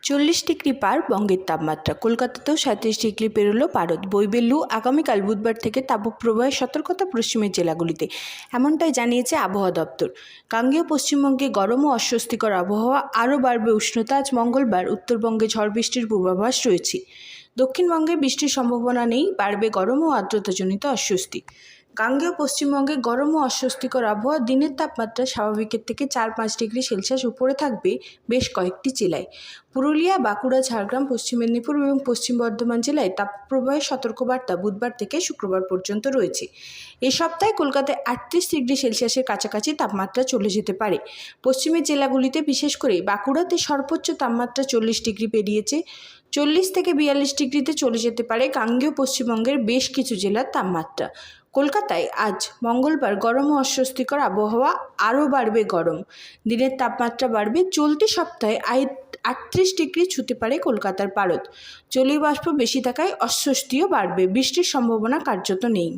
40 degree পার বঙ্গের তাপমাত্রা। কলকাতাতেও 37 ডিগ্রি পেরোলো পারদ। বইবে লু। আগামীকাল বুধবার থেকে তাপপ্রবাহের সতর্কতা পশ্চিমের জেলাগুলিতে, এমনটাই জানিয়েছে আবহাওয়া দপ্তর। গাঙ্গেয় পশ্চিমবঙ্গে গরম ও অস্বস্তিকর আবহাওয়া, আরও বাড়বে উষ্ণতা। আজ মঙ্গলবার উত্তরবঙ্গে ঝড় বৃষ্টির পূর্বাভাস রয়েছে। দক্ষিণবঙ্গে বৃষ্টির সম্ভাবনা নেই, বাড়বে গরম ও আর্দ্রতাজনিত অস্বস্তি। গাঙ্গেয় পশ্চিমবঙ্গে গরম ও অস্বস্তিকর আবহাওয়া, দিনের তাপমাত্রা স্বাভাবিকের থেকে 4-5 ডিগ্রি সেলসিয়াস উপরে থাকবে বেশ কয়েকটি জেলায়। পুরুলিয়া, বাঁকুড়া, ঝাড়গ্রাম, পশ্চিম মেদিনীপুর এবং পশ্চিম বর্ধমান জেলায় তাপপ্রবাহের সতর্কবার্তা বুধবার থেকে শুক্রবার পর্যন্ত রয়েছে। এই সপ্তাহে কলকাতায় 38 ডিগ্রি সেলসিয়াসের কাছাকাছি তাপমাত্রা চলে যেতে পারে। পশ্চিমের জেলাগুলিতে, বিশেষ করে বাঁকুড়াতে সর্বোচ্চ তাপমাত্রা 40 ডিগ্রি পেরিয়েছে। 40 থেকে 42 ডিগ্রিতে চলে যেতে পারে গাঙ্গেয় পশ্চিমবঙ্গের বেশ কিছু জেলার তাপমাত্রা। কলকাতায় আজ মঙ্গলবার গরম ও অস্বস্তিকর আবহাওয়া, আরও বাড়বে গরম। দিনের তাপমাত্রা বাড়বে। চলতি সপ্তাহে 38 ডিগ্রি ছুঁতে পারে কলকাতার পারদ। জলীয় বাষ্প বেশি থাকায় অস্বস্তিও বাড়বে। বৃষ্টির সম্ভাবনা কার্যত নেই।